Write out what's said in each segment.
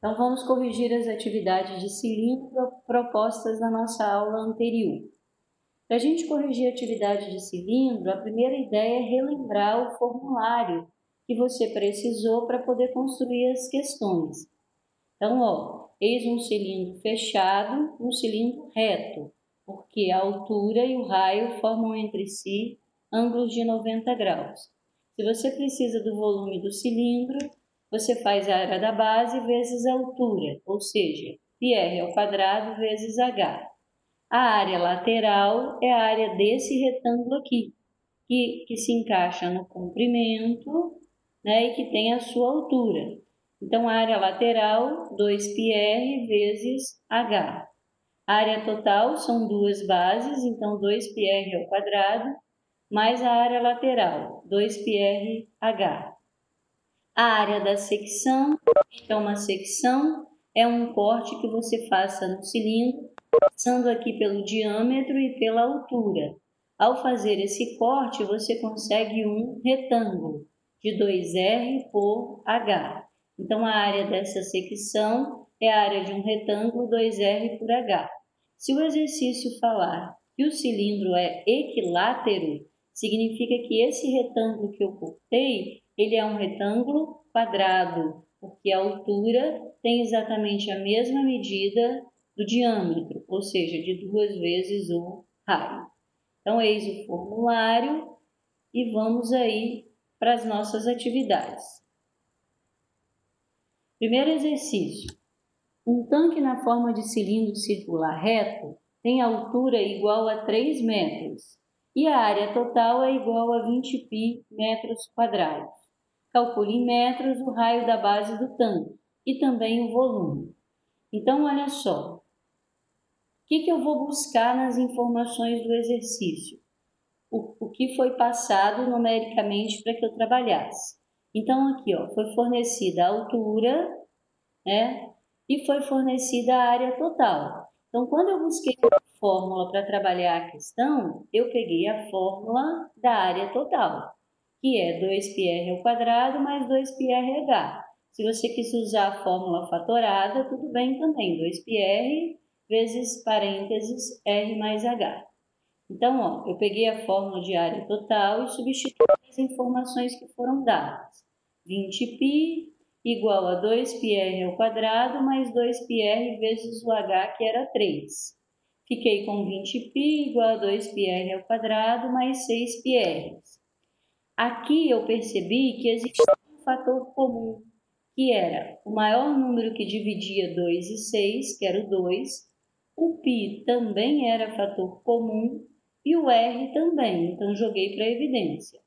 Então, vamos corrigir as atividades de cilindro propostas na nossa aula anterior. Para a gente corrigir a atividade de cilindro, a primeira ideia é relembrar o formulário que você precisou para poder construir as questões. Então, eis um cilindro fechado, um cilindro reto, porque a altura e o raio formam entre si ângulos de 90 graus. Se você precisa do volume do cilindro, você faz a área da base vezes a altura, ou seja, πr² vezes h. A área lateral é a área desse retângulo aqui, que se encaixa no comprimento, né, e que tem a sua altura. Então, a área lateral, 2πr vezes h. A área total são duas bases, então 2πr² mais a área lateral, 2πrh. A área da secção, então uma secção é um corte que você faça no cilindro, passando aqui pelo diâmetro e pela altura. Ao fazer esse corte, você consegue um retângulo de 2r por h. Então, a área dessa secção é a área de um retângulo 2r por h. Se o exercício falar que o cilindro é equilátero, significa que esse retângulo que eu cortei, ele é um retângulo quadrado, porque a altura tem exatamente a mesma medida do diâmetro, ou seja, de 2 vezes o raio. Então, eis o formulário e vamos aí para as nossas atividades. Primeiro exercício. Um tanque na forma de cilindro circular reto tem altura igual a 3 metros e a área total é igual a 20π metros quadrados. Calcule em metros o raio da base do tanque e também o volume. Então, olha só. O que eu vou buscar nas informações do exercício? O que foi passado numericamente para que eu trabalhasse. Então, aqui, foi fornecida a altura, né? E foi fornecida a área total. Então, quando eu busquei a fórmula para trabalhar a questão, eu peguei a fórmula da área total, que é 2πr² mais 2πrh. Se você quis usar a fórmula fatorada, tudo bem também, 2πr vezes parênteses r mais h. Então, eu peguei a fórmula de área total e substituí as informações que foram dadas. 20π igual a 2πr² mais 2πr vezes o h, que era 3. Fiquei com 20π igual a 2πr² mais 6πr. Aqui eu percebi que existia um fator comum, que era o maior número que dividia 2 e 6, que era o 2. O π também era fator comum e o r também, então joguei para evidência.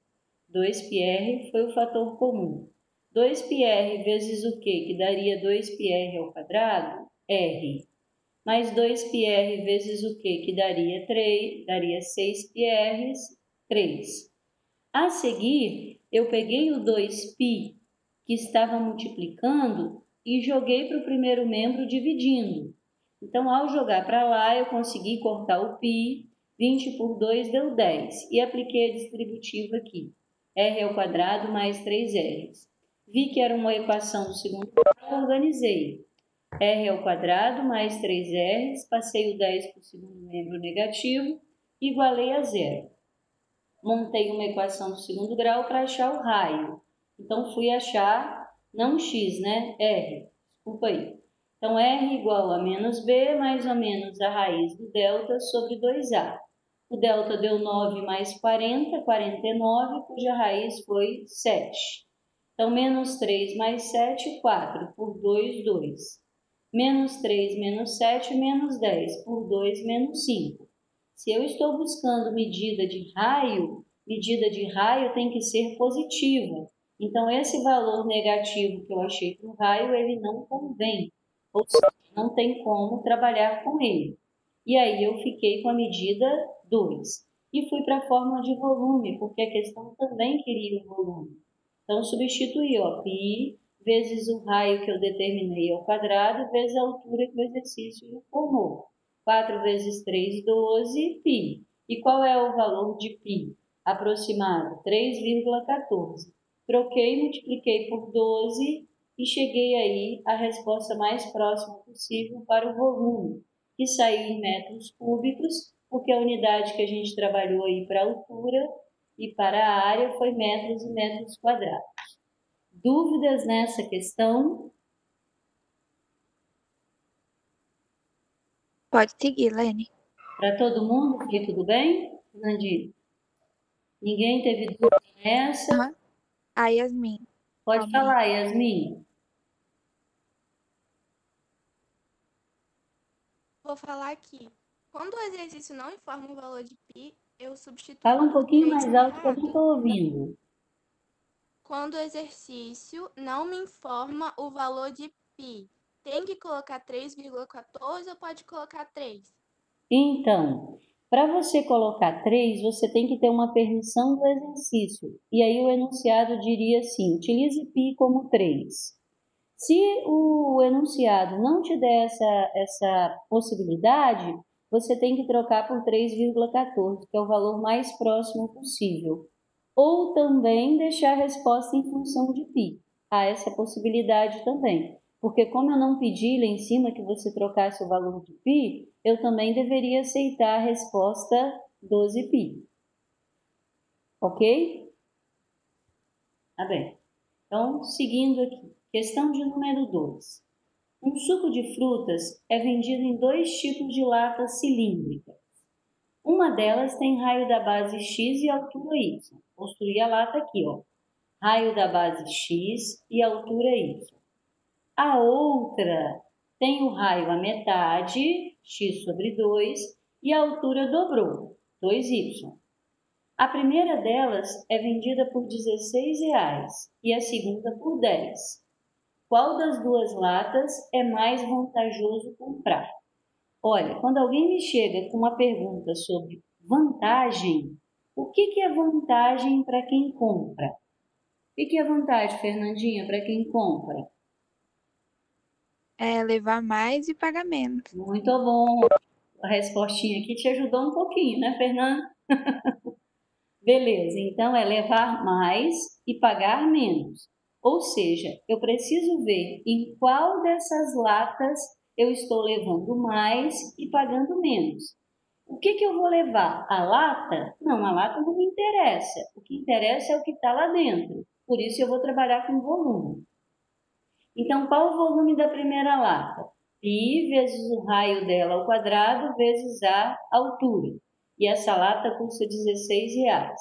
2πr foi o fator comum. 2πr vezes o quê? Que daria 2πr²? R. Mais 2πr vezes o quê? Que daria 3, daria 6πr, 3. A seguir, eu peguei o 2π que estava multiplicando e joguei para o primeiro membro dividindo. Então, ao jogar para lá, eu consegui cortar o π, 20 por 2 deu 10, e apliquei a distributiva aqui, r² mais 3r. Vi que era uma equação do segundo grau, organizei. r² mais 3r, passei o 10 para o segundo membro negativo, igualei a zero. Montei uma equação do segundo grau para achar o raio. Então, fui achar, não x, né? R. Desculpa aí. Então, R igual a menos B mais ou menos a raiz do delta sobre 2A. O delta deu 9 mais 40, 49, cuja raiz foi 7. Então, menos 3 mais 7, 4. Por 2, 2. Menos 3 menos 7, menos 10. Por 2, menos 5. Se eu estou buscando medida de raio tem que ser positiva. Então, esse valor negativo que eu achei para o raio, ele não convém. Ou seja, não tem como trabalhar com ele. E aí, eu fiquei com a medida 2. E fui para a fórmula de volume, porque a questão também queria o volume. Então, substituí, π vezes o raio que eu determinei ao quadrado, vezes a altura que o exercício informou. 4 vezes 3, 12, π. E qual é o valor de π? Aproximado, 3,14. Troquei, multipliquei por 12 e cheguei aí à resposta mais próxima possível para o volume, que saiu em metros cúbicos, porque a unidade que a gente trabalhou aí para a altura e para a área foi metros e metros quadrados. Dúvidas nessa questão? Pode seguir, Lene. Para todo mundo, foi tudo bem? Nandinho? Ninguém teve dúvida nessa? A Yasmin. Pode Calma aí. falar, Yasmin. Vou falar aqui. Quando o exercício não informa o valor de π, eu substituo Fala um por pouquinho 3 mais no alto que eu não errado. estou ouvindo. Quando o exercício não me informa o valor de π, tem que colocar 3,14 ou pode colocar 3? Então, para você colocar 3, você tem que ter uma permissão do exercício. E aí o enunciado diria assim, utilize π como 3. Se o enunciado não te der essa possibilidade, você tem que trocar por 3,14, que é o valor mais próximo possível. Ou também deixar a resposta em função de π. Há essa possibilidade também. Porque como eu não pedi lá em cima que você trocasse o valor de π, eu também deveria aceitar a resposta 12π. Ok? Tá bem. Então, seguindo aqui. Questão de número 2. Um suco de frutas é vendido em 2 tipos de latas cilíndricas. Uma delas tem raio da base X e altura Y. Construí a lata aqui, ó. Raio da base X e altura Y. A outra tem o raio à metade, X sobre 2, e a altura dobrou, 2Y. A primeira delas é vendida por R$16 e a segunda por 10. Qual das duas latas é mais vantajoso comprar? Olha, quando alguém me chega com uma pergunta sobre vantagem, o que é vantagem para quem compra? O que é vantagem, Fernandinha, para quem compra? É levar mais e pagar menos. Muito bom. A respostinha aqui te ajudou um pouquinho, né, Fernanda? Beleza, então é levar mais e pagar menos. Ou seja, eu preciso ver em qual dessas latas eu estou levando mais e pagando menos. O que eu vou levar? A lata? Não, a lata não me interessa. O que interessa é o que está lá dentro. Por isso eu vou trabalhar com volume. Então, qual o volume da primeira lata? Π vezes o raio dela ao quadrado vezes a altura. E essa lata custa R$16.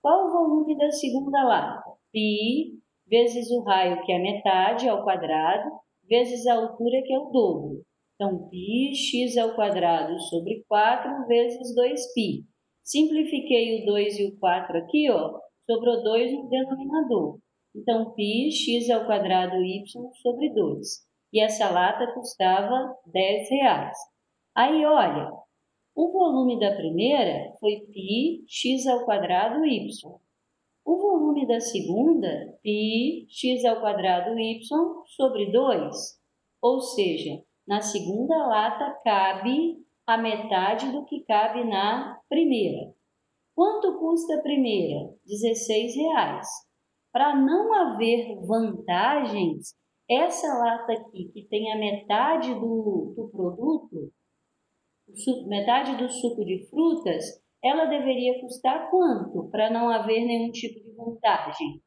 Qual o volume da segunda lata? Π vezes o raio, que é a metade, ao quadrado, vezes a altura, que é o dobro. Então, πx ao quadrado sobre 4 vezes 2π. Simplifiquei o 2 e o 4 aqui, ó, sobrou 2 no denominador. Então, πx ao quadrado y sobre 2. E essa lata custava R$10. Aí, olha, o volume da primeira foi πx ao quadrado y. O volume da segunda, πx ao quadrado y sobre 2. Ou seja, na segunda lata cabe a metade do que cabe na primeira. Quanto custa a primeira? R$16. Para não haver vantagens, essa lata aqui, que tem a metade do produto, metade do suco de frutas, ela deveria custar quanto para não haver nenhum tipo de vantagem?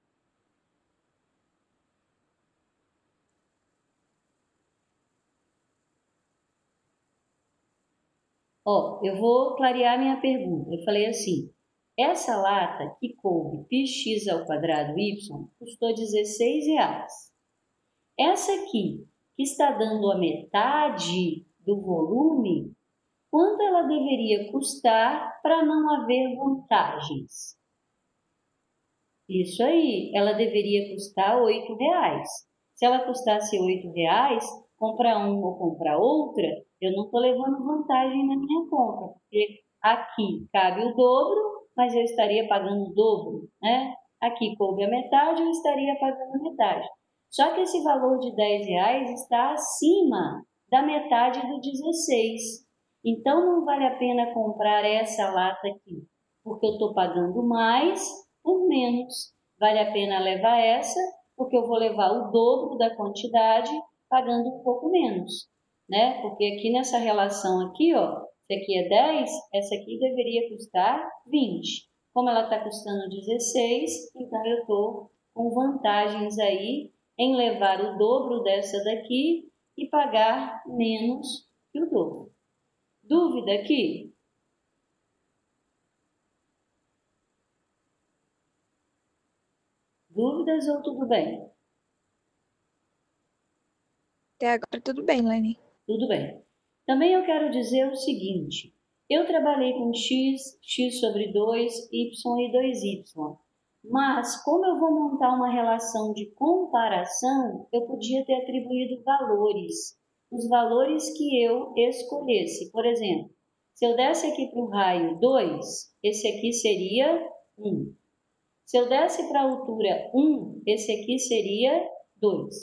Ó, eu vou clarear minha pergunta. Eu falei assim, essa lata que coube πx ao quadrado y custou R$16. Essa aqui, que está dando a metade do volume, quanto ela deveria custar para não haver vantagens? Isso aí, ela deveria custar R$8. Se ela custasse R$8, comprar uma ou comprar outra, eu não estou levando vantagem na minha compra, porque aqui cabe o dobro, mas eu estaria pagando o dobro, né? Aqui coube a metade, eu estaria pagando a metade. Só que esse valor de R$10 está acima da metade do 16. Então, não vale a pena comprar essa lata aqui, porque eu estou pagando mais por menos. Vale a pena levar essa, porque eu vou levar o dobro da quantidade pagando um pouco menos, né? Porque aqui nessa relação aqui, ó, se aqui é 10, essa aqui deveria custar 20. Como ela está custando 16, então eu estou com vantagens aí em levar o dobro dessa daqui e pagar menos que o dobro. Dúvida aqui? Dúvidas ou tudo bem? Até agora tudo bem, Lene. Tudo bem. Também eu quero dizer o seguinte, eu trabalhei com x, x sobre 2, y e 2y, mas como eu vou montar uma relação de comparação, eu podia ter atribuído valores, os valores que eu escolhesse. Por exemplo, se eu desse aqui para o raio 2, esse aqui seria 1. Se eu desse para a altura 1, esse aqui seria 2.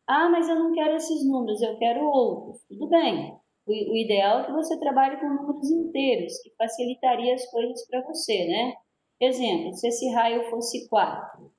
Ah, mas eu não quero esses números, eu quero outros. Tudo bem. O ideal é que você trabalhe com números inteiros, que facilitaria as coisas para você, né? Exemplo, se esse raio fosse 4,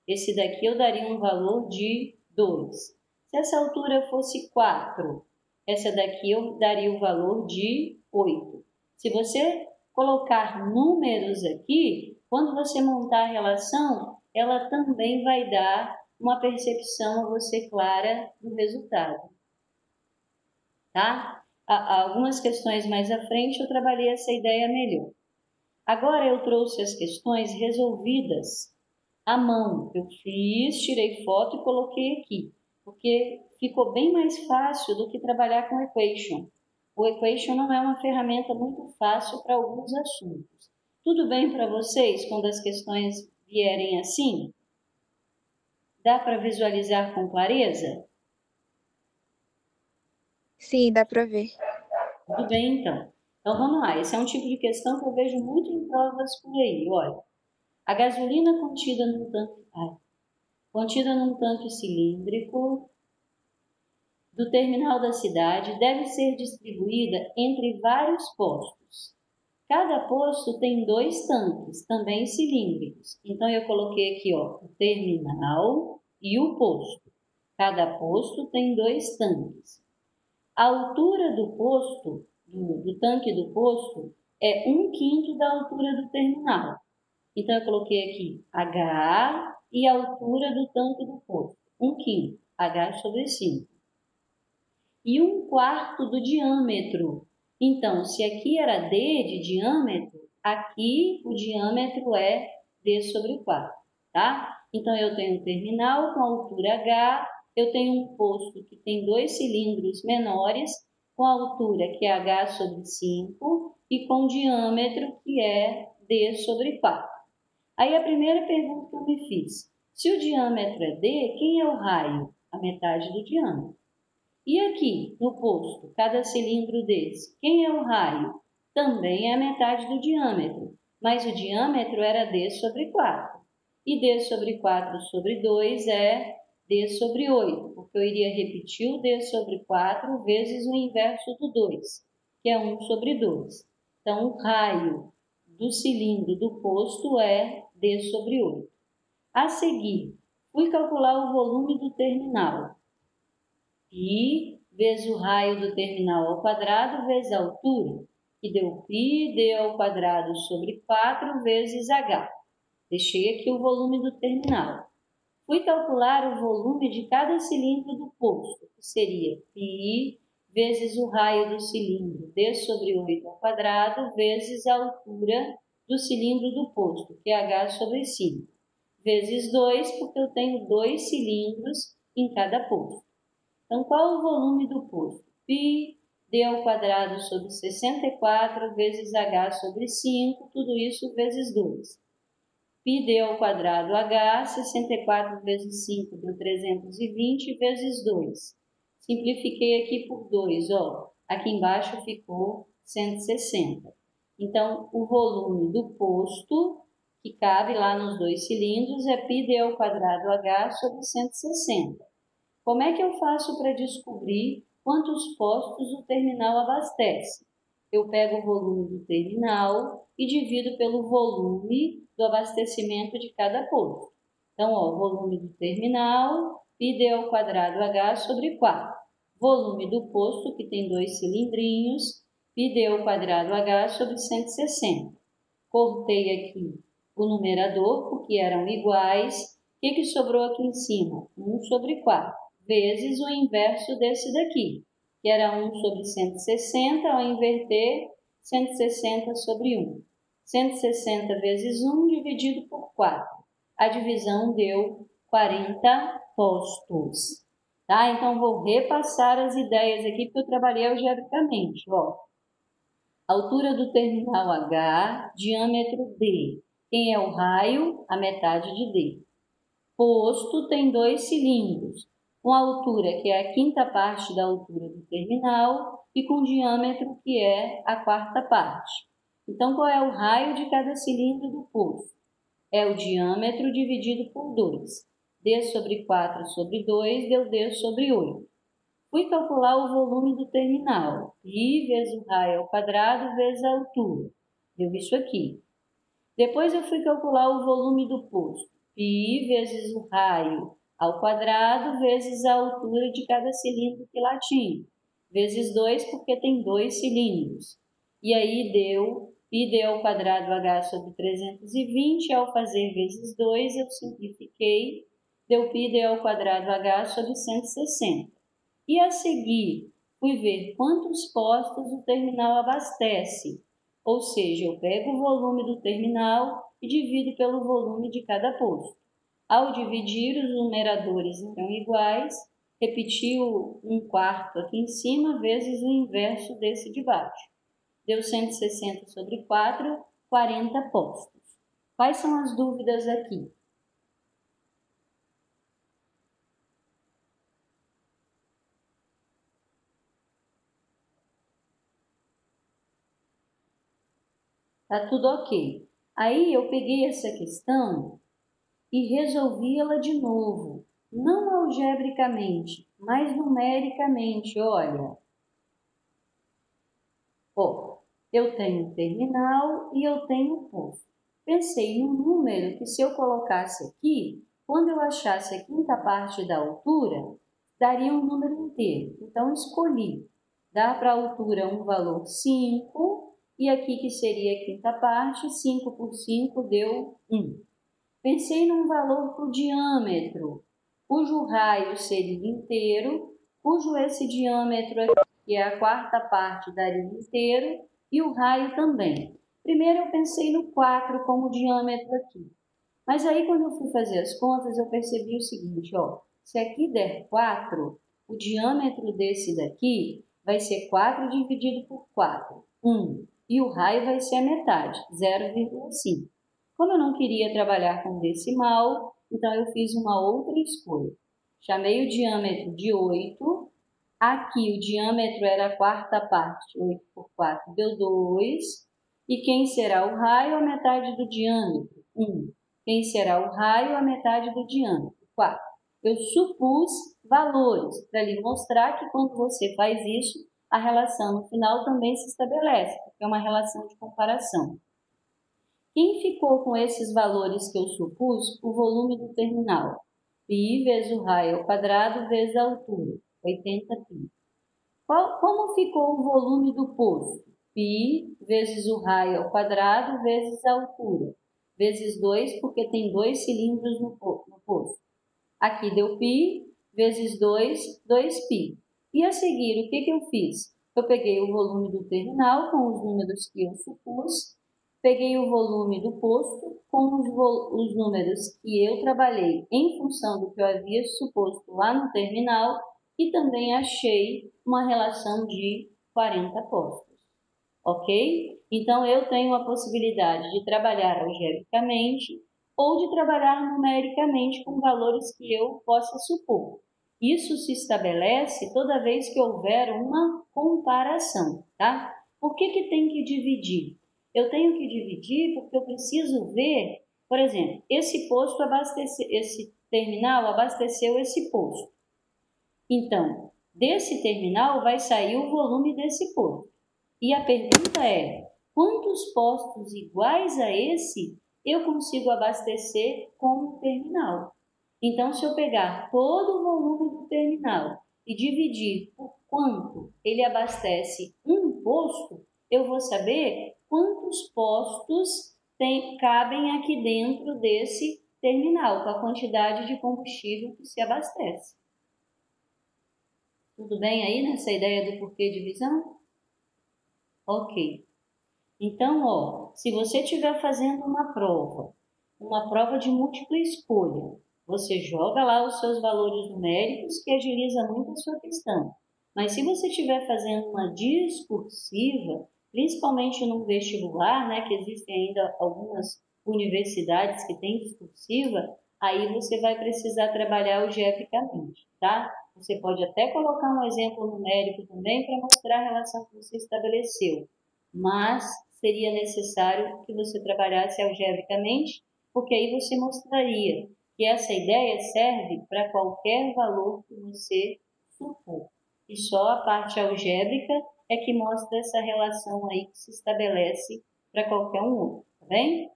esse daqui eu daria um valor de 2. Se essa altura fosse 4, essa daqui eu daria o valor de 8. Se você colocar números aqui, quando você montar a relação, ela também vai dar uma percepção a você clara do resultado. Tá? Algumas questões mais à frente eu trabalhei essa ideia melhor. Agora eu trouxe as questões resolvidas à mão. Eu fiz, tirei foto e coloquei aqui, porque ficou bem mais fácil do que trabalhar com o equation. O equation não é uma ferramenta muito fácil para alguns assuntos. Tudo bem para vocês quando as questões vierem assim? Dá para visualizar com clareza? Sim, dá pra ver. Tudo bem, então. Então, vamos lá. Esse é um tipo de questão que eu vejo muito em provas por aí. Olha, a gasolina contida num tanque cilíndrico do terminal da cidade deve ser distribuída entre vários postos. Cada posto tem 2 tanques, também cilíndricos. Então, eu coloquei aqui, ó, o terminal e o posto. Cada posto tem 2 tanques. A altura do posto, do tanque do posto, é 1/5 da altura do terminal. Então, eu coloquei aqui H e a altura do tanque do posto. 1/5, H sobre 5. E 1/4 do diâmetro. Então, se aqui era D de diâmetro, aqui o diâmetro é D sobre 4, tá? Então, eu tenho um terminal com altura H, eu tenho um posto que tem 2 cilindros menores, com altura que é H sobre 5 e com diâmetro que é D sobre 4. Aí a primeira pergunta que eu me fiz, se o diâmetro é D, quem é o raio? A metade do diâmetro. E aqui, no posto, cada cilindro desse, quem é o raio? Também é a metade do diâmetro, mas o diâmetro era D sobre 4. E D sobre 4 sobre 2 é D sobre 8, porque eu iria repetir o D sobre 4 vezes o inverso do 2, que é 1 sobre 2. Então, o raio do cilindro do posto é D sobre 8. A seguir, fui calcular o volume do terminal. Π vezes o raio do terminal ao quadrado vezes a altura, que deu πd ao quadrado sobre 4 vezes h. Deixei aqui o volume do terminal. Fui calcular o volume de cada cilindro do posto, que seria π vezes o raio do cilindro, d sobre 8 ao quadrado, vezes a altura do cilindro do posto, que é h sobre 5, vezes 2, porque eu tenho 2 cilindros em cada posto. Então, qual o volume do posto? Π d ao quadrado sobre 64 vezes h sobre 5, tudo isso vezes 2. Πd ao quadrado h, 64 vezes 5 deu 320 vezes 2. Simplifiquei aqui por 2, ó. Aqui embaixo ficou 160. Então, o volume do posto, que cabe lá nos 2 cilindros, é πd ao quadrado h sobre 160. Como é que eu faço para descobrir quantos postos o terminal abastece? Eu pego o volume do terminal e divido pelo volume do abastecimento de cada posto. Então, ó, volume do terminal, πd² sobre 4. Volume do posto, que tem 2 cilindrinhos, πd² sobre 160. Cortei aqui o numerador, porque eram iguais. O que sobrou aqui em cima? 1 sobre 4, vezes o inverso desse daqui, que era 1 sobre 160, ao inverter, 160 sobre 1. 160 vezes 1 dividido por 4. A divisão deu 40 postos. Tá? Então, vou repassar as ideias aqui, porque eu trabalhei algebricamente. Ó. Altura do terminal H, diâmetro D. Quem é o raio? A metade de D. Posto tem 2 cilindros, com altura que é a quinta parte da altura do terminal e com diâmetro que é a quarta parte. Então, qual é o raio de cada cilindro do posto? É o diâmetro dividido por 2. D sobre 4 sobre 2 deu D sobre 8. Fui calcular o volume do terminal. I vezes o raio ao quadrado vezes a altura. Deu isso aqui. Depois eu fui calcular o volume do posto. Π vezes o raio ao quadrado vezes a altura de cada cilindro que lá tinha. Vezes 2, porque tem 2 cilindros. E aí deu πd² sobre 320. Ao fazer vezes 2, eu simplifiquei. Deu πd² sobre 160. E a seguir, fui ver quantos postos o terminal abastece. Ou seja, eu pego o volume do terminal e divido pelo volume de cada posto. Ao dividir, os numeradores eram iguais, repeti o 1/4 aqui em cima, vezes o inverso desse de baixo. Deu 160 sobre 4, 40 postos. Quais são as dúvidas aqui? Tá tudo ok. Aí eu peguei essa questão e resolvi ela de novo. Não algebricamente, mas numericamente. Olha, ó, eu tenho terminal e eu tenho posto. Pensei num número que, se eu colocasse aqui, quando eu achasse a quinta parte da altura, daria um número inteiro. Então, escolhi. Dá para a altura um valor 5, e aqui que seria a quinta parte, 5 por 5 deu 1. Pensei num valor para o diâmetro, cujo raio seria inteiro, cujo esse diâmetro aqui, que é a quarta parte, daria inteiro, e o raio também. Primeiro eu pensei no 4 como diâmetro aqui. Mas aí, quando eu fui fazer as contas, eu percebi o seguinte, ó. Se aqui der 4, o diâmetro desse daqui vai ser 4 dividido por 4, 1. E o raio vai ser a metade, 0,5. Como eu não queria trabalhar com decimal, então eu fiz uma outra escolha. Chamei o diâmetro de 8. Aqui o diâmetro era a quarta parte, 8 por 4 deu 2. E quem será o raio? A metade do diâmetro, 1. Quem será o raio? A metade do diâmetro, 4. Eu supus valores para lhe mostrar que quando você faz isso, a relação no final também se estabelece, porque é uma relação de comparação. Quem ficou com esses valores que eu supus? O volume do terminal. Π vezes o raio ao quadrado vezes a altura, 80 π. Como ficou o volume do posto? Π vezes o raio ao quadrado vezes a altura, vezes 2, porque tem 2 cilindros no posto. Aqui deu π vezes 2, 2π. E a seguir, o que eu fiz? Eu peguei o volume do terminal com os números que eu supus, peguei o volume do posto com os números que eu trabalhei em função do que eu havia suposto lá no terminal e também achei uma relação de 40 postos. Ok? Então, eu tenho a possibilidade de trabalhar algebricamente ou de trabalhar numericamente com valores que eu possa supor. Isso se estabelece toda vez que houver uma comparação, tá? Por que tem que dividir? Eu tenho que dividir porque eu preciso ver, por exemplo, esse terminal abasteceu esse posto. Então, desse terminal vai sair o volume desse posto. E a pergunta é, quantos postos iguais a esse eu consigo abastecer com o terminal. Então, se eu pegar todo o volume do terminal e dividir por quanto ele abastece um posto, eu vou saber quantos postos cabem aqui dentro desse terminal, com a quantidade de combustível que se abastece. Tudo bem aí nessa ideia do porquê divisão? Ok. Então, se você estiver fazendo uma prova de múltipla escolha, você joga lá os seus valores numéricos, que agiliza muito a sua questão. Mas se você estiver fazendo uma discursiva, principalmente no vestibular, né, que existem ainda algumas universidades que têm discursiva, aí você vai precisar trabalhar algebricamente, tá? Você pode até colocar um exemplo numérico também para mostrar a relação que você estabeleceu, mas seria necessário que você trabalhasse algebricamente, porque aí você mostraria que essa ideia serve para qualquer valor que você supor. E só a parte algébrica é que mostra essa relação aí que se estabelece para qualquer um outro, tá bem?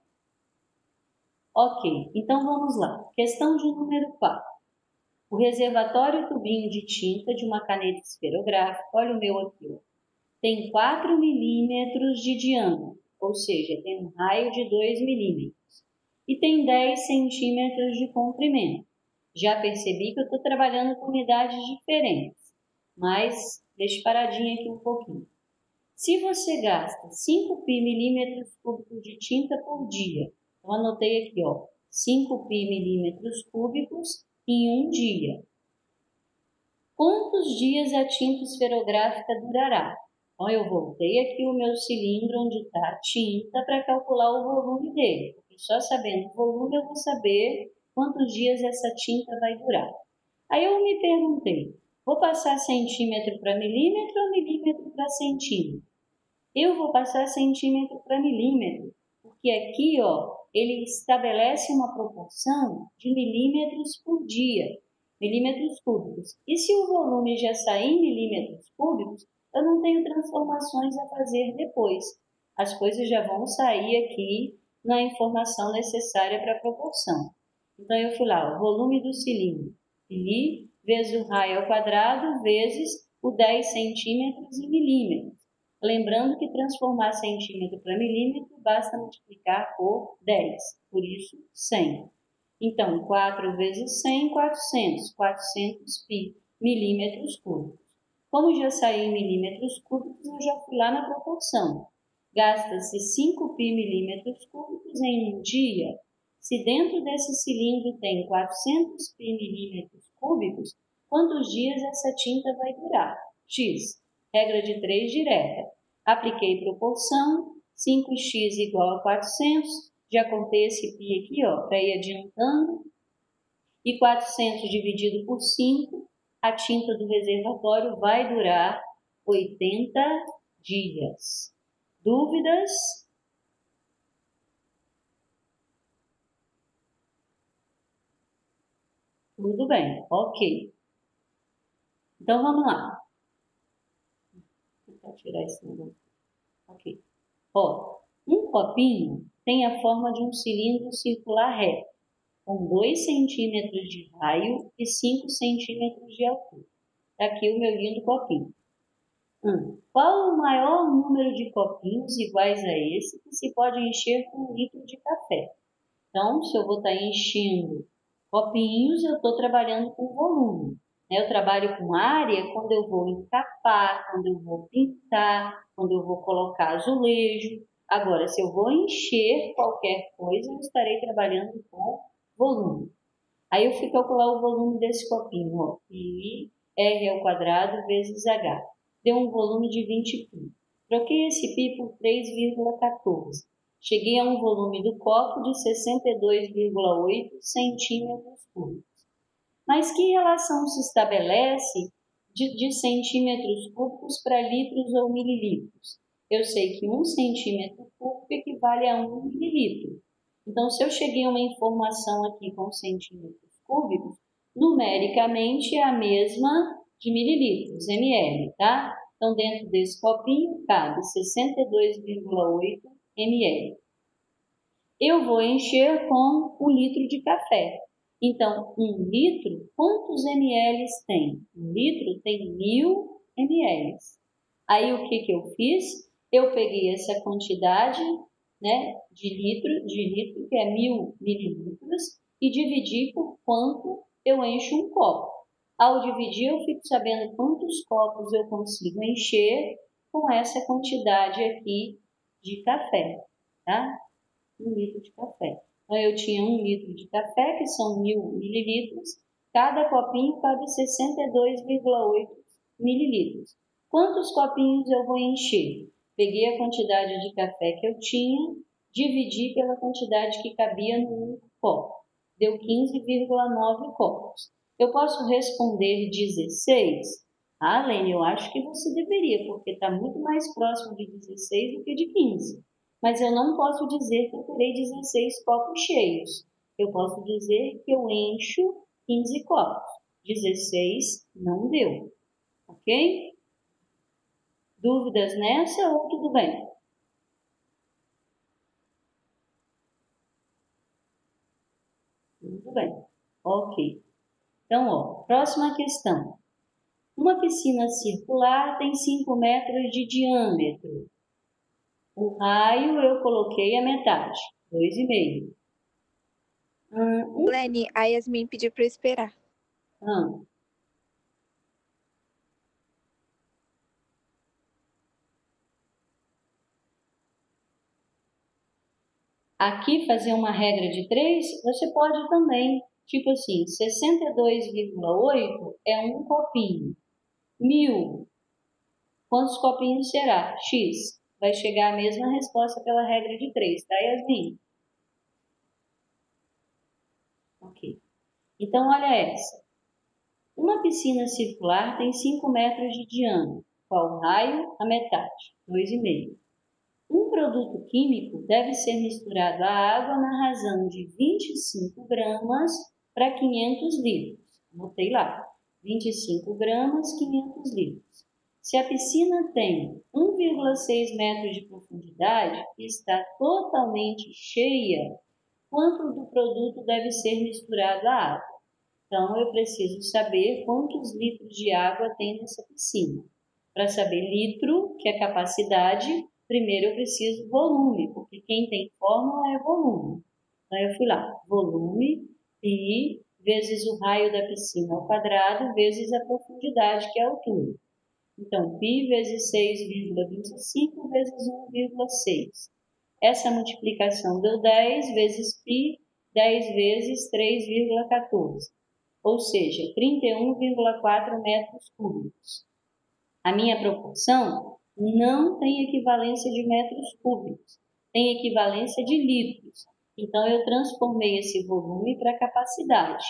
Ok, então vamos lá. Questão de número 4. O reservatório tubinho de tinta de uma caneta esferográfica, olha o meu aqui, ó, tem 4 milímetros de diâmetro, ou seja, tem um raio de 2 milímetros, e tem 10 centímetros de comprimento. Já percebi que eu estou trabalhando com unidades diferentes, mas deixe paradinho aqui um pouquinho. Se você gasta 5 milímetros cúbicos de tinta por dia, eu anotei aqui, ó, 5 milímetros cúbicos em um dia. Quantos dias a tinta esferográfica durará? Então, eu voltei aqui o meu cilindro onde está a tinta para calcular o volume dele. Porque só sabendo o volume eu vou saber quantos dias essa tinta vai durar. Aí eu me perguntei, vou passar centímetro para milímetro ou milímetro para centímetro? Eu vou passar centímetro para milímetro, porque aqui, ó, ele estabelece uma proporção de milímetros por dia, milímetros cúbicos. E se o volume já sair em milímetros cúbicos, eu não tenho transformações a fazer depois. As coisas já vão sair aqui na informação necessária para a proporção. Então, eu fui lá, o volume do cilindro, π vezes o raio ao quadrado, vezes o 10 centímetros em milímetros. Lembrando que transformar centímetro para milímetro basta multiplicar por 10, por isso 100. Então, 4 vezes 100, 400, 400 π milímetros cúbicos. Como já saiu em milímetros cúbicos, eu já fui lá na proporção. Gasta-se 5 π milímetros cúbicos em um dia. Se dentro desse cilindro tem 400 π milímetros cúbicos, quantos dias essa tinta vai durar? X. Regra de 3 direta. Apliquei proporção, 5x igual a 400, já contei esse π aqui, ó, para ir adiantando, e 400 dividido por 5, a tinta do reservatório vai durar 80 dias. Dúvidas? Tudo bem, ok. Então, vamos lá. Vou tirar esse negócio. Ok. Ó, um copinho tem a forma de um cilindro circular reto, com 2 centímetros de raio e 5 centímetros de altura. Aqui o meu lindo copinho. Qual o maior número de copinhos iguais a esse que se pode encher com 1 litro de café? Então, se eu vou estar enchendo copinhos, eu estou trabalhando com volume. Eu trabalho com área quando eu vou encapar, quando eu vou pintar, quando eu vou colocar azulejo. Agora, se eu vou encher qualquer coisa, eu estarei trabalhando com volume. Aí eu fui calcular o volume desse copinho, ó, π r ao quadrado vezes h. Deu um volume de 20 π. Troquei esse π por 3,14. Cheguei a um volume do copo de 62,8 centímetros cúbicos. Mas que relação se estabelece de centímetros cúbicos para litros ou mililitros? Eu sei que 1 centímetro cúbico equivale a 1 mililitro. Então, se eu cheguei a uma informação aqui com centímetros cúbicos, numericamente é a mesma de mililitros, ml, tá? Então, dentro desse copinho cabe 62,8 ml. eu vou encher com 1 litro de café. Então, 1 litro, quantos ml tem? 1 litro tem 1000 ml. Aí, o que eu fiz? Eu peguei essa quantidade, né, de litro, que é 1000 mililitros, e dividi por quanto eu encho um copo. Ao dividir, eu fico sabendo quantos copos eu consigo encher com essa quantidade aqui de café, tá? 1 litro de café. Então, eu tinha 1 litro de café, que são 1000 mililitros. Cada copinho cabe 62,8 mililitros. Quantos copinhos eu vou encher? Peguei a quantidade de café que eu tinha, dividi pela quantidade que cabia no copo. Deu 15,9 copos. Eu posso responder 16? Ah, Lene, eu acho que você deveria, porque está muito mais próximo de 16 do que de 15. Mas eu não posso dizer que eu terei 16 copos cheios. Eu posso dizer que eu encho 15 copos. 16 não deu. Ok? Dúvidas nessa ou tudo bem? Tudo bem. Ok. Então, ó, próxima questão. Uma piscina circular tem 5 metros de diâmetro. O raio eu coloquei a metade, 2,5. Lene, a Yasmin pediu para eu esperar. Aqui fazer uma regra de 3, você pode também, tipo assim, 62,8 é um copinho. 1000, quantos copinhos será? X. Vai chegar a mesma resposta pela regra de 3, tá, Yasmin? Ok. Então, olha essa. Uma piscina circular tem 5 metros de diâmetro. Qual raio? A metade, 2,5. Um produto químico deve ser misturado à água na razão de 25 gramas para 500 litros. Anotei lá, 25 gramas, 500 litros. Se a piscina tem 1,6 metros de profundidade e está totalmente cheia, quanto do produto deve ser misturado à água? Então, eu preciso saber quantos litros de água tem nessa piscina. Para saber litro, que é capacidade, primeiro eu preciso volume, porque quem tem fórmula é volume. Então, eu fui lá, volume, π, vezes o raio da piscina ao quadrado, vezes a profundidade, que é a altura. Então, π vezes 6,25 vezes 1,6. Essa multiplicação deu 10 vezes π, 10 vezes 3,14. Ou seja, 31,4 metros cúbicos. A minha proporção não tem equivalência de metros cúbicos, tem equivalência de litros. Então, eu transformei esse volume para capacidade.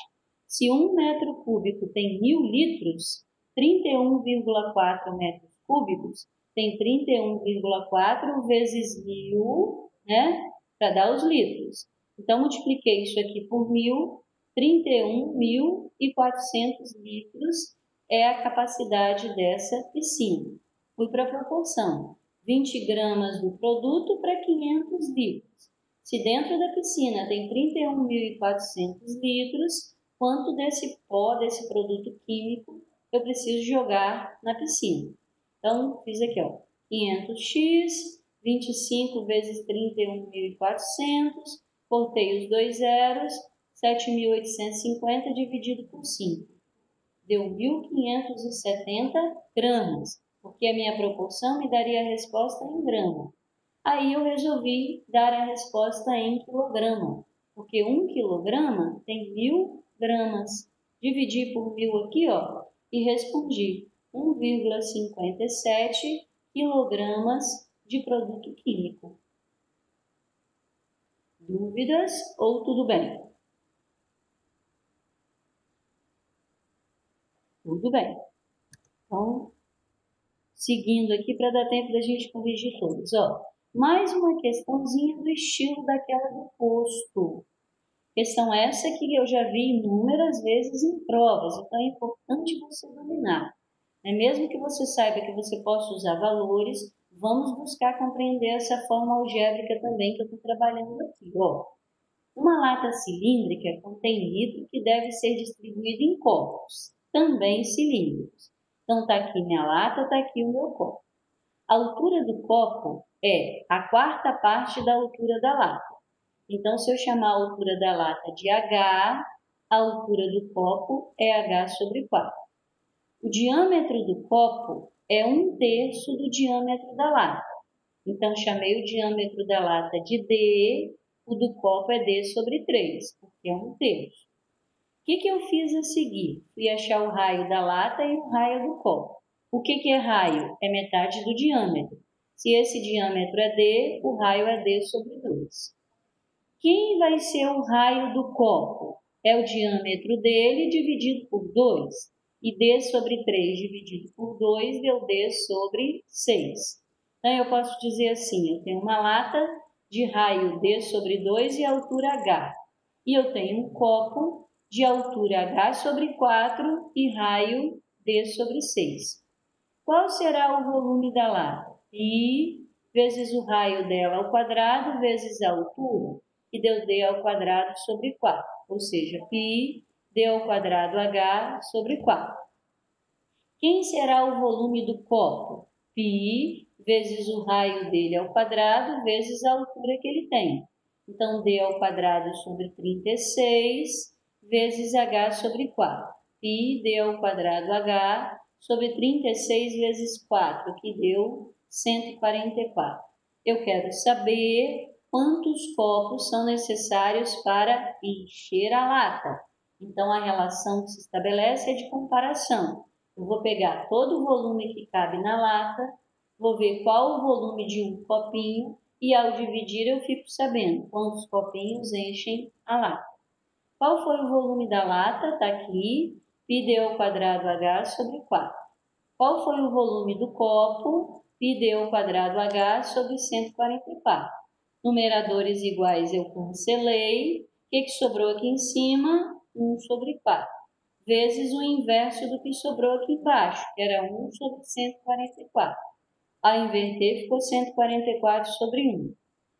Se 1 metro cúbico tem 1000 litros, 31,4 metros cúbicos tem 31,4 vezes 1000, né? Para dar os litros. Então, multipliquei isso aqui por 1000, 31.400 litros é a capacidade dessa piscina. Fui para a proporção, 20 gramas do produto para 500 litros. Se dentro da piscina tem 31.400 litros, quanto desse pó, desse produto químico, eu preciso jogar na piscina? Então, fiz aqui, ó, 500x, 25 vezes 31.400, cortei os 2 zeros, 7.850 dividido por 5. Deu 1.570 gramas, porque a minha proporção me daria a resposta em grama. Aí eu resolvi dar a resposta em quilograma, porque 1 quilograma tem 1000 gramas. Dividi por 1000 aqui, ó, e respondi 1,57 quilogramas de produto químico. Dúvidas ou tudo bem? Tudo bem. Então, seguindo aqui para dar tempo da gente corrigir todos. Ó, mais uma questãozinha do estilo daquela do posto. Questão essa que eu já vi inúmeras vezes em provas, então é importante você dominar. Mesmo que você saiba que você possa usar valores, Vamos buscar compreender essa forma algébrica também que eu estou trabalhando aqui. Ó, uma lata cilíndrica contém litro que deve ser distribuído em copos, também cilíndricos. Então, está aqui minha lata, está aqui o meu copo. A altura do copo é a quarta parte da altura da lata. Então, se eu chamar a altura da lata de H, a altura do copo é H sobre 4. O diâmetro do copo é 1/3 do diâmetro da lata. Então, chamei o diâmetro da lata de D, o do copo é D sobre 3, porque é 1/3. O que eu fiz a seguir? Fui achar o raio da lata e o raio do copo. O que é raio? É metade do diâmetro. Se esse diâmetro é D, o raio é D sobre 2. Quem vai ser o raio do copo? É o diâmetro dele dividido por 2. E D sobre 3 dividido por 2 deu D sobre 6. Então, eu posso dizer assim, eu tenho uma lata de raio D sobre 2 e altura H. E eu tenho um copo de altura H sobre 4 e raio D sobre 6. Qual será o volume da lata? Π vezes o raio dela ao quadrado vezes a altura, que deu D ao quadrado sobre 4. Ou seja, π D ao quadrado H sobre 4. Quem será o volume do copo? Π vezes o raio dele ao quadrado vezes a altura que ele tem. Então, D ao quadrado sobre 36 vezes H sobre 4. Π D ao quadrado H sobre 36 vezes 4, que deu 144. Eu quero saber quantos copos são necessários para encher a lata. Então, a relação que se estabelece é de comparação. Eu vou pegar todo o volume que cabe na lata, vou ver qual o volume de um copinho e, ao dividir, eu fico sabendo quantos copinhos enchem a lata. Qual foi o volume da lata? Está aqui, πd ao quadrado H sobre 4. Qual foi o volume do copo? πd ao quadrado H sobre 144. Numeradores iguais eu cancelei. O que sobrou aqui em cima? 1 sobre 4. Vezes o inverso do que sobrou aqui embaixo, que era 1 sobre 144. Ao inverter, ficou 144 sobre 1.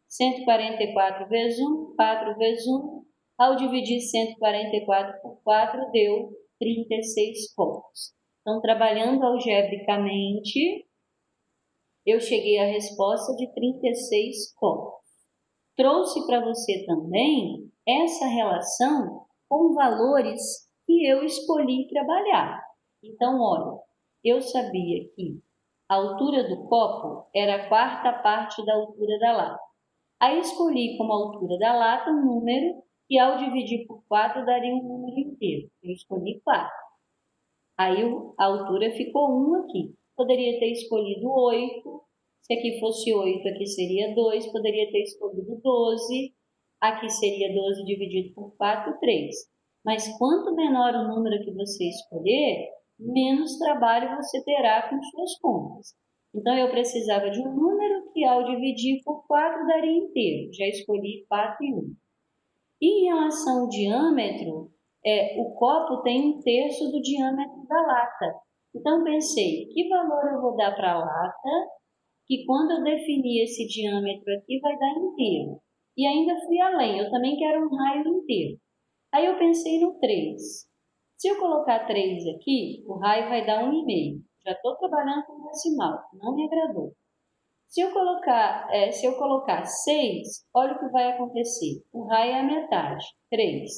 144 vezes 1, 4 vezes 1. Ao dividir 144 por 4, deu 36 copos. Então, trabalhando algebricamente, eu cheguei à resposta de 36 copos. Trouxe para você também essa relação com valores que eu escolhi trabalhar. Então, olha, eu sabia que a altura do copo era a quarta parte da altura da lata. Aí escolhi como altura da lata um número que, ao dividir por 4, daria um número inteiro. Eu escolhi 4. Aí a altura ficou 1 aqui. Poderia ter escolhido 8. Se aqui fosse 8, aqui seria 2. Poderia ter escolhido 12. Aqui seria 12 dividido por 4, 3. Mas quanto menor o número que você escolher, menos trabalho você terá com suas contas. Então, eu precisava de um número que, ao dividir por 4, daria inteiro. Já escolhi 4 e 1. E em relação ao diâmetro, o copo tem 1/3 do diâmetro da lata. Então, pensei, que valor eu vou dar para a lata, que quando eu definir esse diâmetro aqui, vai dar inteiro. E ainda fui além, eu também quero um raio inteiro. Aí eu pensei no 3. Se eu colocar 3 aqui, o raio vai dar 1,5. Já estou trabalhando com decimal, não me agradou. Se eu colocar 6, olha o que vai acontecer. O raio é a metade, 3.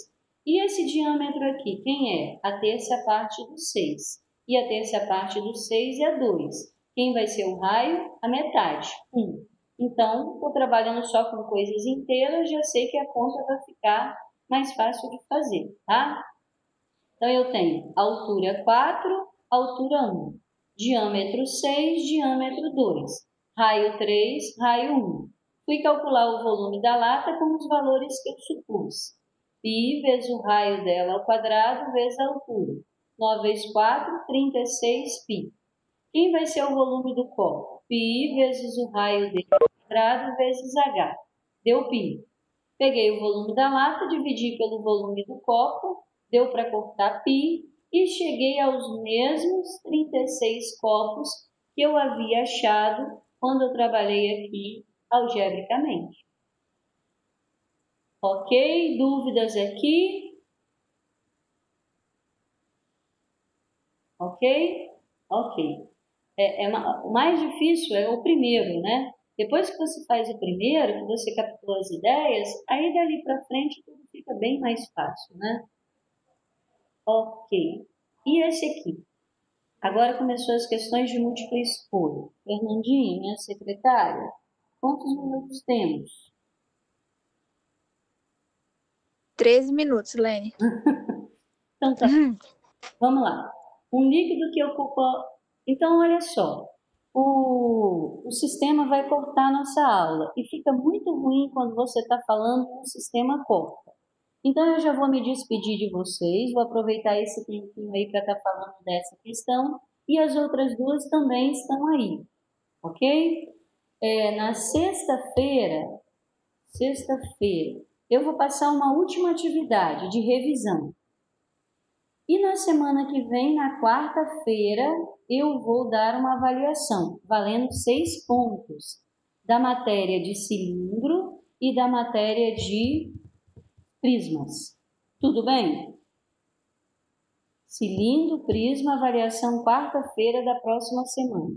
E esse diâmetro aqui, quem é? A terça parte do 6. E a terça parte do 6 é 2. Quem vai ser o raio? A metade, 1. Então, estou trabalhando só com coisas inteiras, já sei que a conta vai ficar mais fácil de fazer, tá? Então, eu tenho altura 4, altura 1. Diâmetro 6, diâmetro 2. Raio 3, raio 1. Fui calcular o volume da lata com os valores que eu supus. Π vezes o raio dela ao quadrado vezes a altura. 9 vezes 4, 36 π. Quem vai ser o volume do copo? Π vezes o raio dele ao quadrado vezes H. Deu π. Peguei o volume da lata, dividi pelo volume do copo, deu para cortar π, e cheguei aos mesmos 36 copos que eu havia achado quando eu trabalhei aqui algebricamente. Ok? Dúvidas aqui? Ok? Ok. O mais difícil é o primeiro, né? Depois que você faz o primeiro, que você captou as ideias, aí dali para frente tudo fica bem mais fácil, né? Ok. E esse aqui? Agora começou as questões de múltipla escolha. Fernandinha, minha secretária, quantos minutos temos? 13 minutos, Lene. Então tá, vamos lá. Um líquido que ocupa... Então, olha só. O sistema vai cortar a nossa aula. E fica muito ruim quando você está falando e o sistema corta. Então, eu já vou me despedir de vocês. Vou aproveitar esse tempinho aí para estar falando dessa questão. E as outras duas também estão aí. Ok? Na sexta-feira, eu vou passar uma última atividade de revisão. E na semana que vem, na quarta-feira, eu vou dar uma avaliação, valendo 6 pontos, da matéria de cilindro e da matéria de prismas. Tudo bem? Cilindro, prisma, avaliação quarta-feira da próxima semana.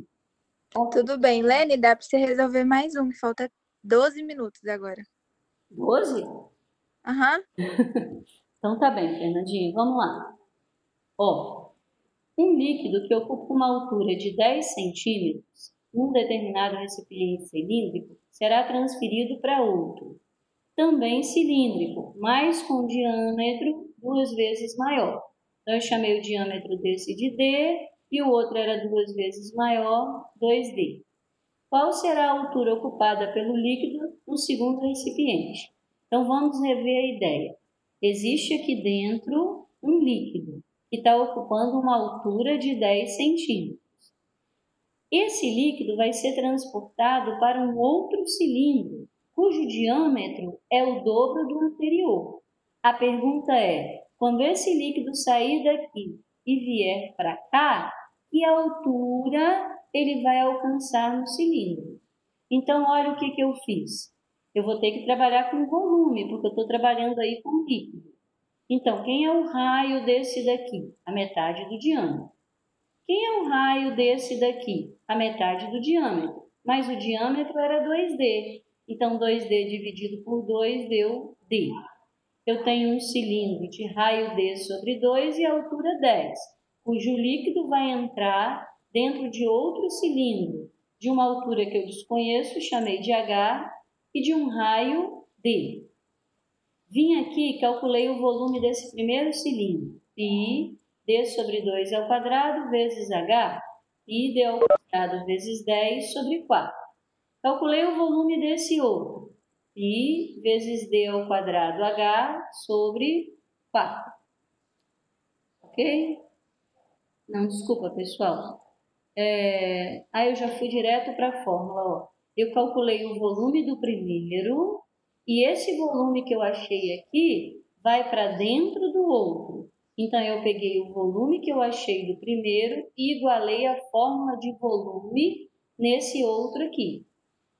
Tudo bem, Lene, dá para você resolver mais um, que falta 12 minutos agora. 12? Aham. Então tá bem, Fernandinha, vamos lá. Um líquido que ocupa uma altura de 10 centímetros, num determinado recipiente cilíndrico, será transferido para outro, também cilíndrico, mas com diâmetro 2 vezes maior. Então, eu chamei o diâmetro desse de D e o outro era 2 vezes maior, 2D. Qual será a altura ocupada pelo líquido no segundo recipiente? Então, vamos rever a ideia. Existe aqui dentro um líquido que está ocupando uma altura de 10 centímetros. Esse líquido vai ser transportado para um outro cilindro, cujo diâmetro é o dobro do anterior. A pergunta é, quando esse líquido sair daqui e vier para cá, que altura ele vai alcançar no cilindro? Então, olha o que eu fiz. Eu vou ter que trabalhar com volume, porque eu estou trabalhando aí com líquido. Então, quem é o raio desse daqui? A metade do diâmetro. Quem é o raio desse daqui? A metade do diâmetro. Mas o diâmetro era 2D. Então, 2D dividido por 2 deu D. Eu tenho um cilindro de raio D sobre 2 e altura 10, cujo líquido vai entrar dentro de outro cilindro, de uma altura que eu desconheço, chamei de H, e de um raio D. Vim aqui e calculei o volume desse primeiro cilindro. Π, D sobre 2 ao quadrado, vezes H. Π, D ao quadrado, vezes 10 sobre 4. Calculei o volume desse outro. Π vezes D ao quadrado H sobre 4. Ok? Não, desculpa, pessoal. Eu já fui direto para a fórmula. Ó. Eu calculei o volume do primeiro e esse volume que eu achei aqui vai para dentro do outro. Então, eu peguei o volume que eu achei do primeiro e igualei a fórmula de volume nesse outro aqui.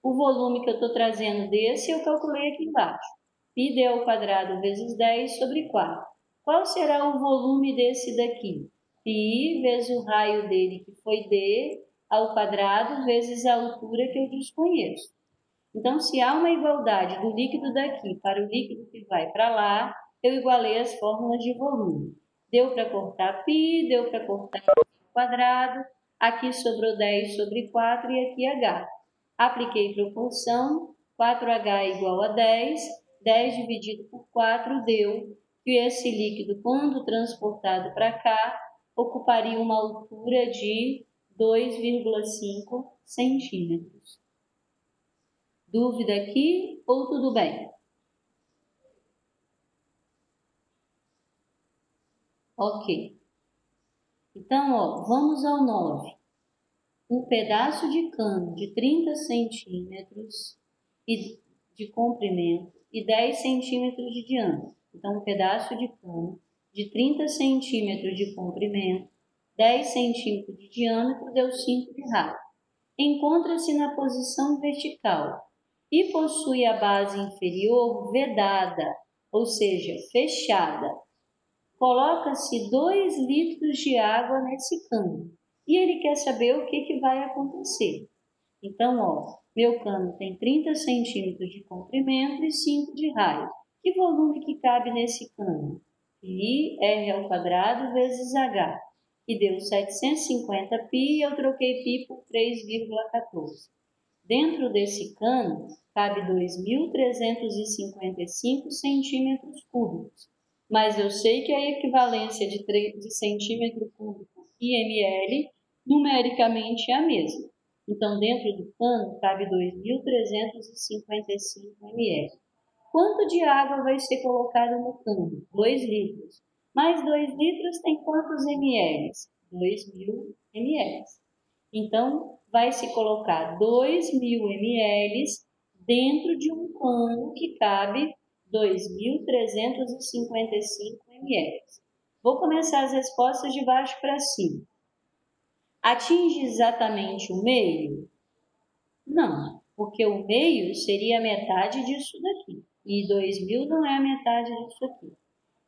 O volume que eu estou trazendo desse, eu calculei aqui embaixo. Π ao quadrado vezes 10 sobre 4. Qual será o volume desse daqui? Π vezes o raio dele, que foi D, ao quadrado, vezes a altura que eu desconheço. Então, se há uma igualdade do líquido daqui para o líquido que vai para lá, eu igualei as fórmulas de volume. Deu para cortar π, deu para cortar ao quadrado, aqui sobrou 10 sobre 4 e aqui H. Apliquei proporção, 4H igual a 10, 10 dividido por 4 deu que esse líquido, quando transportado para cá, ocuparia uma altura de 2,5 centímetros. Dúvida aqui ou tudo bem? Ok. Então, ó, vamos ao 9. Um pedaço de cano de 30 centímetros de comprimento e 10 centímetros de diâmetro. Então, um pedaço de cano de 30 centímetros de comprimento, 10 centímetros de diâmetro, deu 5 de raio. encontra-se na posição vertical e possui a base inferior vedada, ou seja, fechada. Coloca-se 2 litros de água nesse cano e ele quer saber o que vai acontecer. Então, ó, meu cano tem 30 centímetros de comprimento e 5 de raio. Que volume que cabe nesse cano? Pi r ao quadrado vezes h, que deu 750 pi e eu troquei pi por 3,14. Dentro desse cano cabe 2.355 centímetros cúbicos, mas eu sei que a equivalência de centímetro cúbico e ml numericamente é a mesma. Então, dentro do cano cabe 2.355 ml. Quanto de água vai ser colocado no cano? 2 litros. Mais 2 litros tem quantos ml? 2.000 ml. Então, vai se colocar 2.000 ml dentro de um cano que cabe 2.355 ml. Vou começar as respostas de baixo para cima. Atinge exatamente o meio? Não, porque o meio seria a metade disso daqui. E 2.000 não é a metade disso aqui.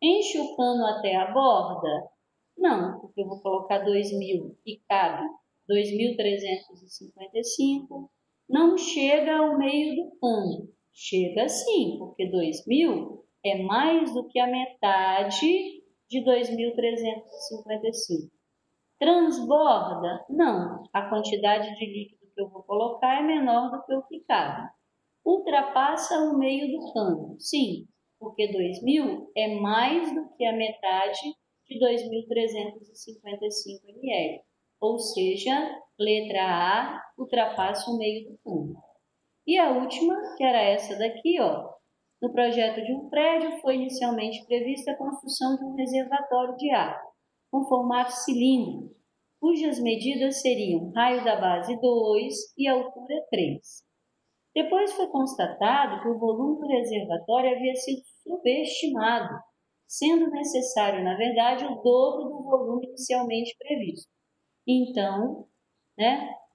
Enche o cano até a borda? Não, porque eu vou colocar 2.000 e cabe 2.355. Não chega ao meio do cano. Chega sim, porque 2.000 é mais do que a metade de 2.355. Transborda? Não, a quantidade de líquido que eu vou colocar é menor do que o que cabe. Ultrapassa o meio do cano? Sim, porque 2.000 é mais do que a metade de 2.355 ml. Ou seja, letra A, ultrapassa o meio do cano. E a última, que era essa daqui, ó. No projeto de um prédio foi inicialmente prevista a construção de um reservatório de água, com formato cilíndrico, cujas medidas seriam raio da base 2 e altura 3. Depois foi constatado que o volume do reservatório havia sido subestimado, sendo necessário, na verdade, o dobro do volume inicialmente previsto. Então,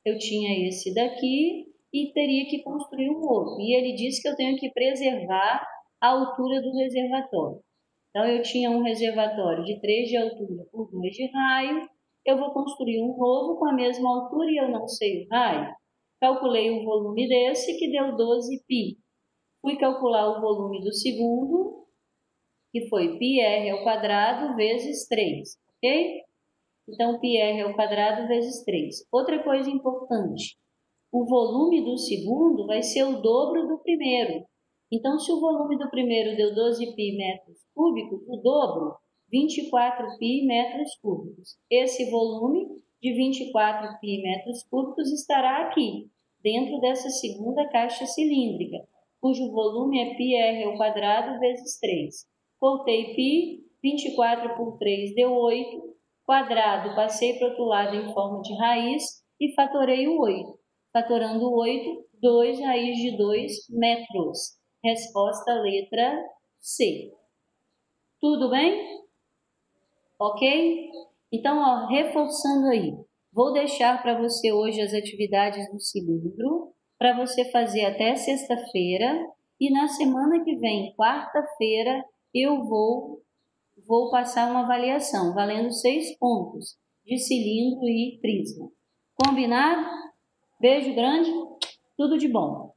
eu tinha esse daqui e teria que construir um outro. E ele disse que eu tenho que preservar a altura do reservatório. Então, eu tinha um reservatório de 3 de altura por 2 de raio. Eu vou construir um novo com a mesma altura e eu não sei o raio. Calculei o volume desse, que deu 12 π. Fui calcular o volume do segundo, que foi πr ao quadrado vezes 3, ok? Então, πr ao quadrado vezes 3. Outra coisa importante, o volume do segundo vai ser o dobro do primeiro. Então, se o volume do primeiro deu 12 π metros cúbicos, o dobro, 24 π metros cúbicos. Esse volume de 24 π metros cúbicos estará aqui, dentro dessa segunda caixa cilíndrica, cujo volume é πr ao quadrado vezes 3. Cortei π, 24 por 3 deu 8, quadrado, passei para o outro lado em forma de raiz e fatorei o 8. Fatorando o 8, 2 raiz de 2 metros. Resposta letra C. Tudo bem? Ok? Então, ó, reforçando aí, vou deixar para você hoje as atividades do cilindro, para você fazer até sexta-feira, e na semana que vem, quarta-feira, eu vou passar uma avaliação, valendo 6 pontos de cilindro e prisma. Combinado? Beijo grande, tudo de bom!